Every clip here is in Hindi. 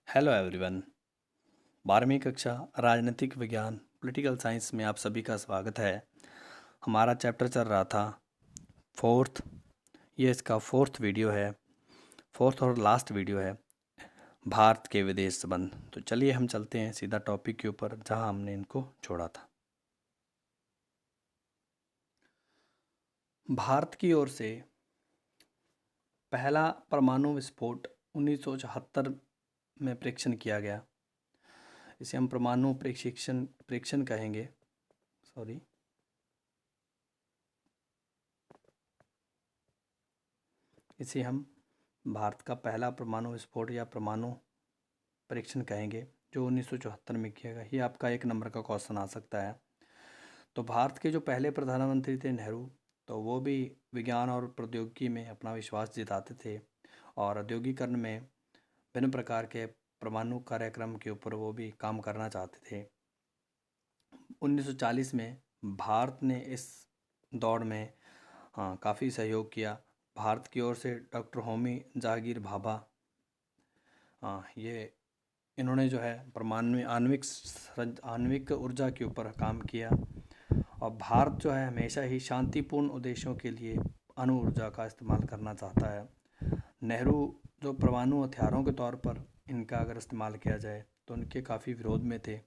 Hello everyone. 12वीं कक्षा राजनीतिक विज्ञान पॉलिटिकल साइंस में आप सभी का स्वागत है। हमारा चैप्टर चल रहा था फोर्थ। ये इसका फोर्थ वीडियो है, फोर्थ और लास्ट वीडियो है, भारत के विदेश संबंध। तो चलिए हम चलते हैं सीधा टॉपिक के ऊपर जहां हमने इनको छोड़ा था। भारत की ओर से पहला परमाणु विस्फोट 1974 में परीक्षण किया गया। इसे हम परमाणु प्रेक्षण कहेंगे। सॉरी, इसे हम भारत का पहला परमाणु विस्फोट या परमाणु परीक्षण कहेंगे, जो 1974 में किया गया। ये आपका 1 नंबर का क्वेश्चन आ सकता है। तो भारत के जो पहले प्रधानमंत्री थे नेहरू, तो वो भी विज्ञान और प्रौद्योगिकी में अपना विश्वास जताते थे और औद्योगिकरण में भिन्न प्रकार के परमाणु कार्यक्रम के ऊपर वो भी काम करना चाहते थे। 1940 में भारत ने इस दौड़ में काफ़ी सहयोग किया। भारत की ओर से डॉक्टर होमी जहांगीर भाभा, ये इन्होंने जो है परमाणु आणविक ऊर्जा के ऊपर काम किया। और भारत जो है हमेशा ही शांतिपूर्ण उद्देश्यों के लिए अणु ऊर्जा का इस्तेमाल करना चाहता है। नेहरू जो परमाणु हथियारों के तौर पर इनका अगर इस्तेमाल किया जाए तो उनके काफ़ी विरोध में थे।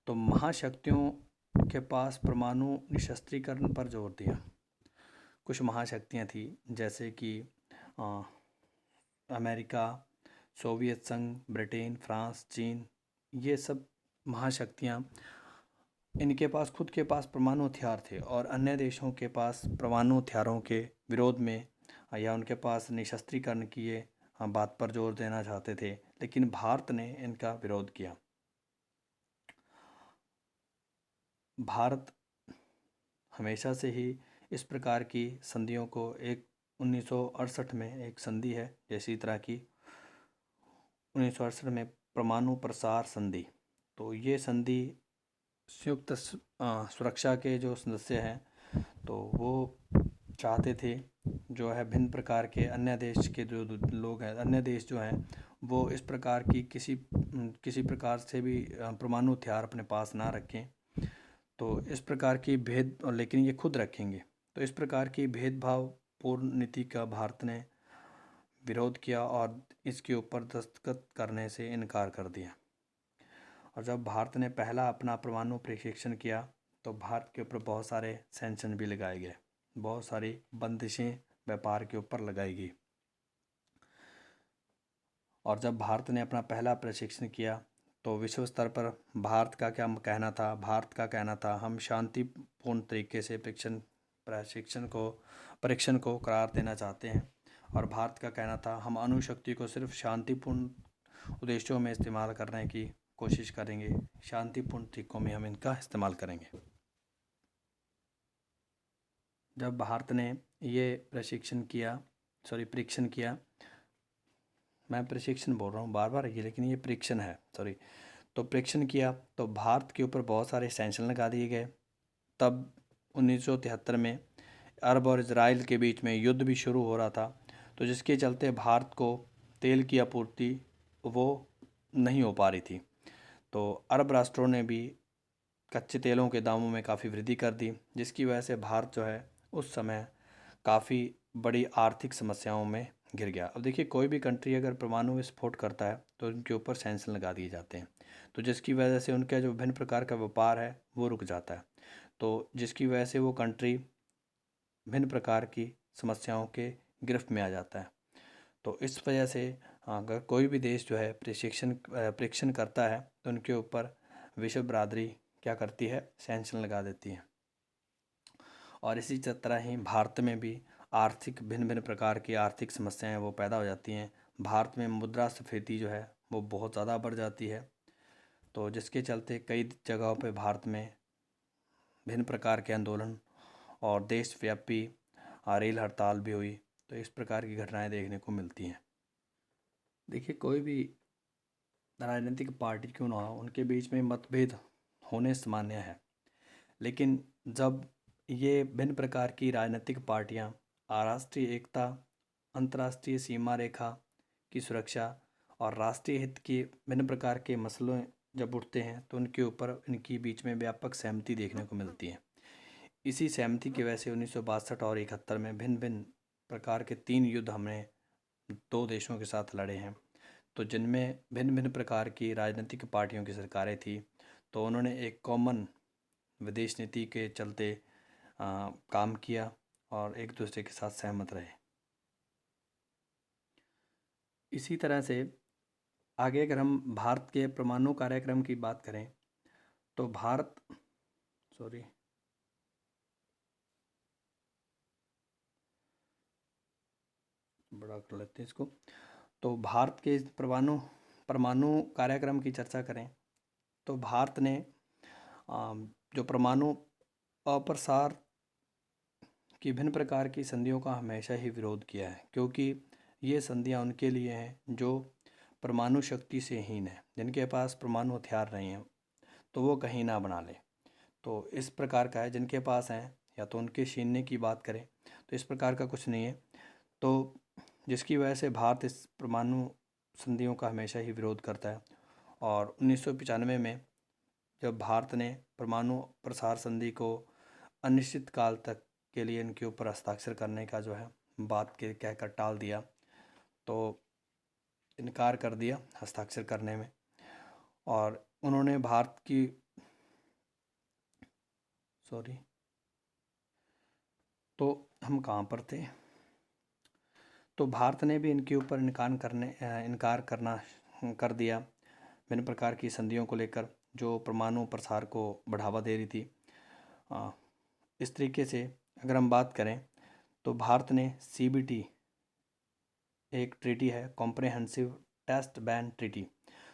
तो महाशक्तियों के पास परमाणु निशस्त्रीकरण पर जोर दिया। कुछ महाशक्तियाँ थी जैसे कि अमेरिका, सोवियत संघ, ब्रिटेन, फ्रांस, चीन, ये सब महाशक्तियाँ, इनके पास खुद के पास परमाणु हथियार थे और अन्य देशों के पास परमाणु हथियारों के विरोध में या उनके पास निशस्त्रीकरण की ये बात पर जोर देना चाहते थे, लेकिन भारत ने इनका विरोध किया। भारत हमेशा से ही इस प्रकार की संधियों को 1968 में एक संधि है जैसी तरह की 1968 में परमाणु प्रसार संधि। तो ये संधि संयुक्त सुरक्षा के जो सदस्य हैं तो वो चाहते थे जो है भिन्न प्रकार के अन्य देश के जो लोग हैं, अन्य देश जो हैं वो इस प्रकार की किसी प्रकार से भी परमाणु हथियार अपने पास ना रखें। तो इस प्रकार की लेकिन ये खुद रखेंगे। तो इस प्रकार की भेदभावपूर्ण नीति का भारत ने विरोध किया और इसके ऊपर दस्तखत करने से इनकार कर दिया। और जब भारत ने पहला अपना परमाणु परीक्षण किया तो भारत के ऊपर बहुत सारे सैंक्शन भी लगाए गए, बहुत सारी बंदिशें व्यापार के ऊपर लगाई गई। और जब भारत ने अपना पहला प्रशिक्षण किया तो विश्व स्तर पर भारत का क्या कहना था? भारत का कहना था हम शांतिपूर्ण तरीके से परीक्षण को करार देना चाहते हैं। और भारत का कहना था हम अणुशक्ति को सिर्फ शांतिपूर्ण उद्देश्यों में इस्तेमाल करने की कोशिश करेंगे, शांतिपूर्ण तरीकों में हम इनका इस्तेमाल करेंगे। जब भारत ने ये परीक्षण किया, मैं प्रशिक्षण बोल रहा हूँ बार बार ये, लेकिन ये परीक्षण है, सॉरी। तो परीक्षण किया तो भारत के ऊपर बहुत सारे सैंक्शन लगा दिए गए। तब 1973 में अरब और इजराइल के बीच में युद्ध भी शुरू हो रहा था, तो जिसके चलते भारत को तेल की आपूर्ति वो नहीं हो पा रही थी। तो अरब राष्ट्रों ने भी कच्चे तेलों के दामों में काफ़ी वृद्धि कर दी, जिसकी वजह से भारत जो है उस समय काफ़ी बड़ी आर्थिक समस्याओं में घिर गया। अब देखिए, कोई भी कंट्री अगर परमाणु विस्फोट करता है तो उनके ऊपर सैंक्शन लगा दिए जाते हैं, तो जिसकी वजह से उनका जो विभिन्न प्रकार का व्यापार है वो रुक जाता है। तो जिसकी वजह से वो कंट्री भिन्न प्रकार की समस्याओं के गिरफ्त में आ जाता है। तो इस वजह से अगर कोई भी देश जो है परीक्षण करता है तो उनके ऊपर विश्व बरादरी क्या करती है? सैंक्शन लगा देती है। और इसी तरह ही भारत में भी भिन्न भिन्न प्रकार की आर्थिक समस्याएं वो पैदा हो जाती हैं। भारत में मुद्रास्फीति जो है वो बहुत ज़्यादा बढ़ जाती है, तो जिसके चलते कई जगहों पे भारत में भिन्न प्रकार के आंदोलन और देशव्यापी रेल हड़ताल भी हुई। तो इस प्रकार की घटनाएं देखने को मिलती हैं। देखिए, कोई भी राजनीतिक पार्टी क्यों ना हो, उनके बीच में मतभेद होने सामान्य है, लेकिन जब ये भिन्न प्रकार की राजनीतिक पार्टियां राष्ट्रीय एकता, अंतर्राष्ट्रीय सीमा रेखा की सुरक्षा और राष्ट्रीय हित के भिन्न प्रकार के मसलों जब उठते हैं तो उनके ऊपर इनकी बीच में व्यापक सहमति देखने को मिलती है। इसी सहमति की वजह से 1962 और 71 में भिन्न भिन्न प्रकार के 3 युद्ध हमने 2 देशों के साथ लड़े हैं, तो जिनमें भिन्न भिन्न प्रकार की राजनीतिक पार्टियों की सरकारें थी, तो उन्होंने एक कॉमन विदेश नीति के चलते काम किया और एक दूसरे के साथ सहमत रहे। इसी तरह से आगे अगर हम भारत के परमाणु कार्यक्रम की बात करें तो बड़ा कर लेते हैं इसको। तो भारत के परमाणु कार्यक्रम की चर्चा करें तो भारत ने जो परमाणु अप्रसार की भिन्न प्रकार की संधियों का हमेशा ही विरोध किया है, क्योंकि ये संधियां उनके लिए हैं जो परमाणु शक्ति से हीन है, जिनके पास परमाणु हथियार नहीं हैं तो वो कहीं ना बना ले। तो इस प्रकार का है, जिनके पास हैं या तो उनके छीनने की बात करें तो इस प्रकार का कुछ नहीं है। तो जिसकी वजह से भारत इस परमाणु संधियों का हमेशा ही विरोध करता है। और 1995 में जब भारत ने परमाणु प्रसार संधि को अनिश्चित काल तक के लिए इनके ऊपर हस्ताक्षर करने का जो है बात के कहकर टाल दिया, तो इनकार कर दिया हस्ताक्षर करने में। और उन्होंने भारत की तो हम कहाँ पर थे, तो भारत ने भी इनके ऊपर इनकार करना कर दिया भिन्न प्रकार की संधियों को लेकर जो परमाणु प्रसार को बढ़ावा दे रही थी। इस तरीके से अगर हम बात करें तो भारत ने CBT एक ट्रीटी है, कॉम्प्रहेंसिव टेस्ट बैन ट्रीटी,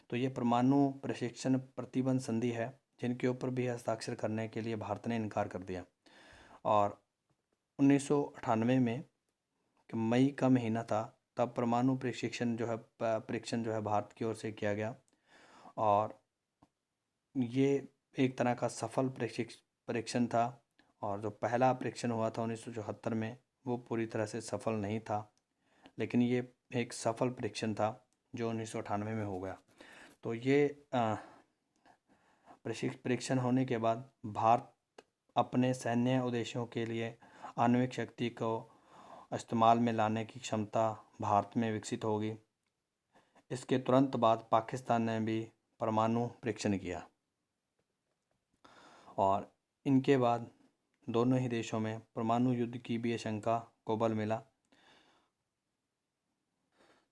तो ये परमाणु प्रशिक्षण प्रतिबंध संधि है, जिनके ऊपर भी हस्ताक्षर करने के लिए भारत ने इनकार कर दिया। और 1998 में मई का महीना था, तब परमाणु परीक्षण जो है भारत की ओर से किया गया और ये एक तरह का सफल परीक्षण था। और जो पहला परीक्षण हुआ था 1974 में वो पूरी तरह से सफल नहीं था, लेकिन ये एक सफल परीक्षण था जो 1998 में हो गया। तो ये परीक्षण होने के बाद भारत अपने सैन्य उद्देश्यों के लिए आणविक शक्ति को इस्तेमाल में लाने की क्षमता भारत में विकसित होगी। इसके तुरंत बाद पाकिस्तान ने भी परमाणु परीक्षण किया और इनके बाद दोनों ही देशों में परमाणु युद्ध की भी आशंका को बल मिला।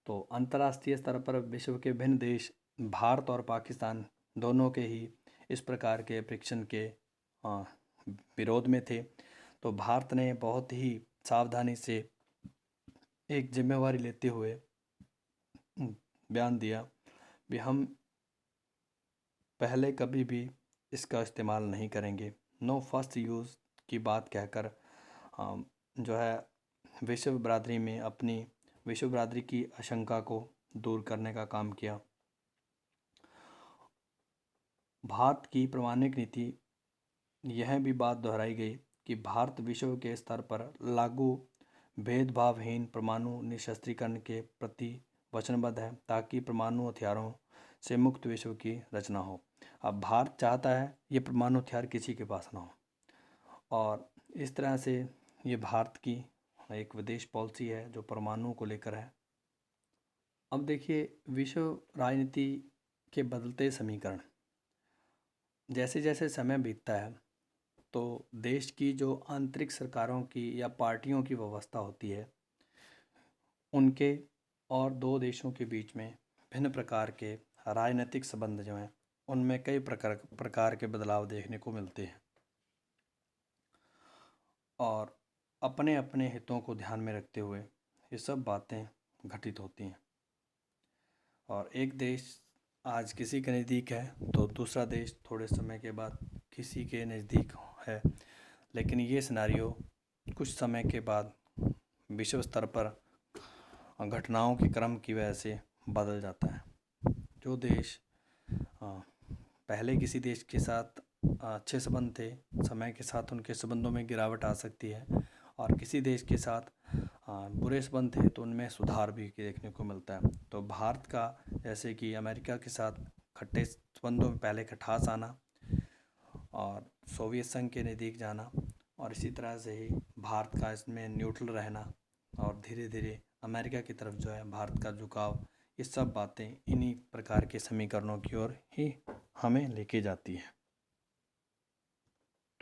तो अंतर्राष्ट्रीय स्तर पर विश्व के भिन्न देश भारत और पाकिस्तान दोनों के ही इस प्रकार के परीक्षण के विरोध में थे। तो भारत ने बहुत ही सावधानी से एक जिम्मेवारी लेते हुए बयान दिया कि हम पहले कभी भी इसका इस्तेमाल नहीं करेंगे। नो फर्स्ट यूज़ की बात कहकर जो है विश्व बरादरी की आशंका को दूर करने का काम किया। भारत की प्रामाणिक नीति यह भी बात दोहराई गई कि भारत विश्व के स्तर पर लागू भेदभावहीन परमाणु निशस्त्रीकरण के प्रति वचनबद्ध है, ताकि परमाणु हथियारों से मुक्त विश्व की रचना हो। अब भारत चाहता है ये परमाणु हथियार किसी के पास ना हो, और इस तरह से ये भारत की एक विदेश पॉलिसी है जो परमाणु को लेकर है। अब देखिए, विश्व राजनीति के बदलते समीकरण, जैसे जैसे समय बीतता है तो देश की जो आंतरिक सरकारों की या पार्टियों की व्यवस्था होती है, उनके और दो देशों के बीच में भिन्न प्रकार के राजनीतिक संबंध जो हैं उनमें कई प्रकार के बदलाव देखने को मिलते हैं और अपने अपने हितों को ध्यान में रखते हुए ये सब बातें घटित होती हैं। और एक देश आज किसी के नज़दीक है तो दूसरा देश थोड़े समय के बाद किसी के नज़दीक है, लेकिन ये सिनेरियो कुछ समय के बाद विश्व स्तर पर घटनाओं के क्रम की वजह से बदल जाता है। जो देश पहले किसी देश के साथ अच्छे संबंध थे, समय के साथ उनके संबंधों में गिरावट आ सकती है, और किसी देश के साथ बुरे संबंध थे तो उनमें सुधार भी देखने को मिलता है। तो भारत का जैसे कि अमेरिका के साथ खट्टे संबंधों में पहले खटास आना और सोवियत संघ के नज़दीक जाना, और इसी तरह से ही भारत का इसमें न्यूट्रल रहना और धीरे धीरे अमेरिका की तरफ जो है भारत का झुकाव, ये सब बातें इन्हीं प्रकार के समीकरणों की ओर ही हमें लेके जाती है।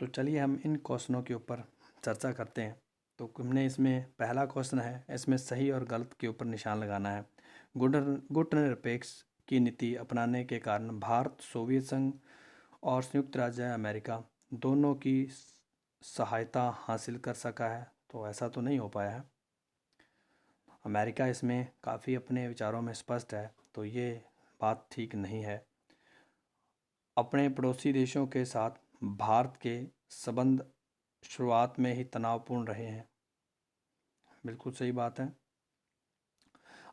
तो चलिए हम इन क्वेश्चनों के ऊपर चर्चा करते हैं। तो हमने इसमें पहला क्वेश्चन है, इसमें सही और गलत के ऊपर निशान लगाना है। गुटनिरपेक्ष की नीति अपनाने के कारण भारत सोवियत संघ और संयुक्त राज्य अमेरिका दोनों की सहायता हासिल कर सका है, तो ऐसा तो नहीं हो पाया है। अमेरिका इसमें काफ़ी अपने विचारों में स्पष्ट है, तो ये बात ठीक नहीं है। अपने पड़ोसी देशों के साथ भारत के संबंध शुरुआत में ही तनावपूर्ण रहे हैं, बिल्कुल सही बात है।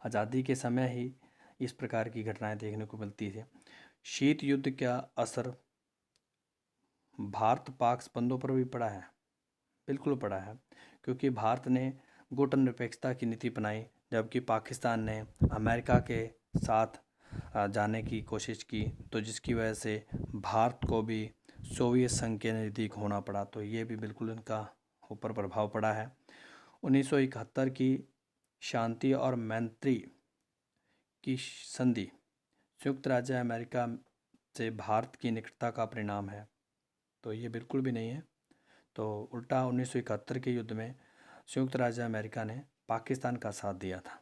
आज़ादी के समय ही इस प्रकार की घटनाएं देखने को मिलती थी। शीत युद्ध का असर भारत पाक संबंधों पर भी पड़ा है, बिल्कुल पड़ा है, क्योंकि भारत ने गुटनिरपेक्षता की नीति अपनाई जबकि पाकिस्तान ने अमेरिका के साथ जाने की कोशिश की, तो जिसकी वजह से भारत को भी सोवियत संघ के नज़दीक होना पड़ा। तो ये भी बिल्कुल इनका ऊपर प्रभाव पड़ा है। 1971 की शांति और मैत्री की संधि संयुक्त राज्य अमेरिका से भारत की निकटता का परिणाम है, तो ये बिल्कुल भी नहीं है। तो उल्टा 1971 के युद्ध में संयुक्त राज्य अमेरिका ने पाकिस्तान का साथ दिया था,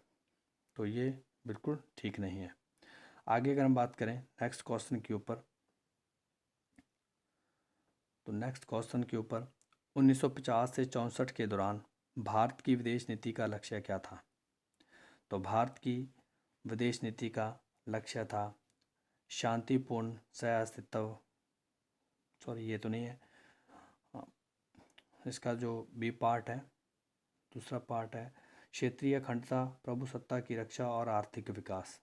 तो ये बिल्कुल ठीक नहीं है। आगे अगर हम बात करें नेक्स्ट क्वेश्चन के ऊपर, तो नेक्स्ट क्वेश्चन के ऊपर 1950 से 64 के दौरान भारत की विदेश नीति का लक्ष्य क्या था? तो भारत की विदेश नीति का लक्ष्य था शांतिपूर्ण सह-अस्तित्व, सॉरी ये तो नहीं है, इसका जो बी पार्ट है, दूसरा पार्ट है क्षेत्रीय अखंडता, प्रभुसत्ता की रक्षा और आर्थिक विकास।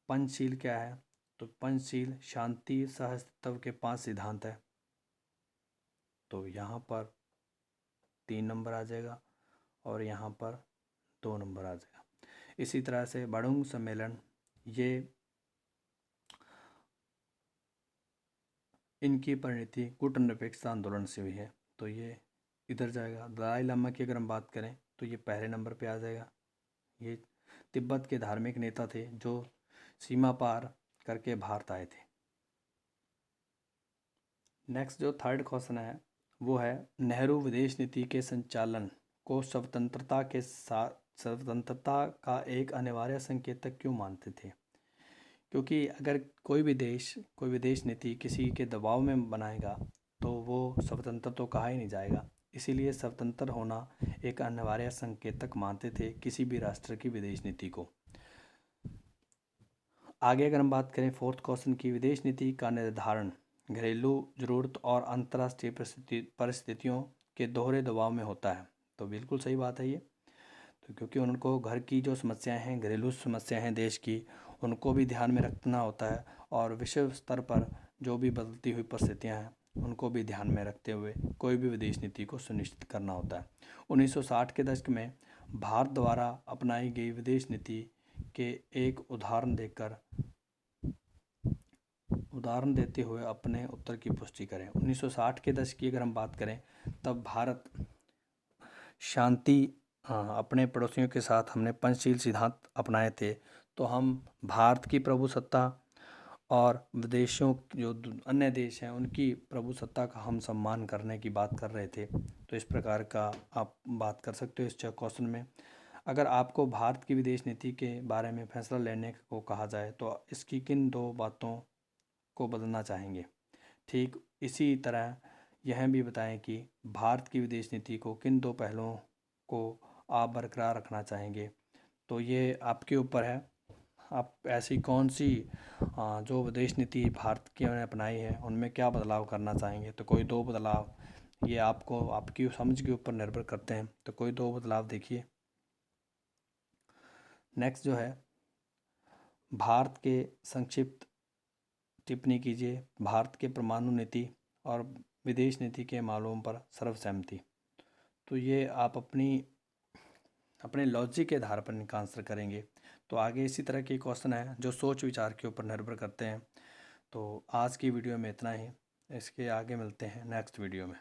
पंचशील क्या है? तो पंचशील शांति सह-अस्तित्व के 5 सिद्धांत है, तो यहाँ पर 3 नंबर आ जाएगा और यहाँ पर 2 नंबर आ जाएगा। इसी तरह से बड़ुंग सम्मेलन, ये इनकी परिणति गुटनिरपेक्षता आंदोलन से हुई है, तो ये इधर जाएगा। दलाई लामा की अगर हम बात करें तो ये पहले नंबर पे आ जाएगा। ये तिब्बत के धार्मिक नेता थे जो सीमा पार करके भारत आए थे। नेक्स्ट जो थर्ड क्वेश्चन है वो है नेहरू विदेश नीति के संचालन को स्वतंत्रता का एक अनिवार्य संकेतक क्यों मानते थे? क्योंकि अगर कोई विदेश नीति किसी के दबाव में बनाएगा तो वो स्वतंत्र तो कहा ही नहीं जाएगा, इसीलिए स्वतंत्र होना एक अनिवार्य संकेतक मानते थे किसी भी राष्ट्र की विदेश नीति को। आगे अगर हम बात करें फोर्थ क्वेश्चन की, विदेश नीति का निर्धारण घरेलू जरूरत और अंतर्राष्ट्रीय परिस्थितियों के दोहरे दबाव में होता है, तो बिल्कुल सही बात है ये। तो क्योंकि उनको घर की जो समस्याएं हैं, घरेलू समस्याएं हैं देश की, उनको भी ध्यान में रखना होता है और विश्व स्तर पर जो भी बदलती हुई परिस्थितियां हैं उनको भी ध्यान में रखते हुए कोई भी विदेश नीति को सुनिश्चित करना होता है। 1960 के दशक में भारत द्वारा अपनाई गई विदेश नीति के एक उदाहरण देते हुए अपने उत्तर की पुष्टि करें। 1960 के दशक की अगर हम बात करें तब भारत शांति, अपने पड़ोसियों के साथ हमने पंचशील सिद्धांत अपनाए थे, तो हम भारत की प्रभुसत्ता और विदेशों जो अन्य देश हैं उनकी प्रभुसत्ता का हम सम्मान करने की बात कर रहे थे। तो इस प्रकार का आप बात कर सकते हो इस क्वेश्चन में। अगर आपको भारत की विदेश नीति के बारे में फैसला लेने को कहा जाए तो इसकी किन 2 बातों को बदलना चाहेंगे? ठीक इसी तरह यह भी बताएं कि भारत की विदेश नीति को किन 2 पहलुओं को आप बरकरार रखना चाहेंगे। तो ये आपके ऊपर है, आप ऐसी कौन सी जो विदेश नीति भारत की ने अपनाई है उनमें क्या बदलाव करना चाहेंगे। तो कोई 2 बदलाव, ये आपको आपकी समझ के ऊपर निर्भर करते हैं, तो कोई 2 बदलाव देखिए। नेक्स्ट जो है भारत के संक्षिप्त टिप्पणी कीजिए, भारत के परमाणु नीति और विदेश नीति के मामलों पर सर्वसहमति। तो ये आप अपनी अपने लॉजिक के आधार पर इनका आंसर करेंगे। तो आगे इसी तरह के क्वेश्चन है जो सोच विचार के ऊपर निर्भर करते हैं। तो आज की वीडियो में इतना ही, इसके आगे मिलते हैं नेक्स्ट वीडियो में।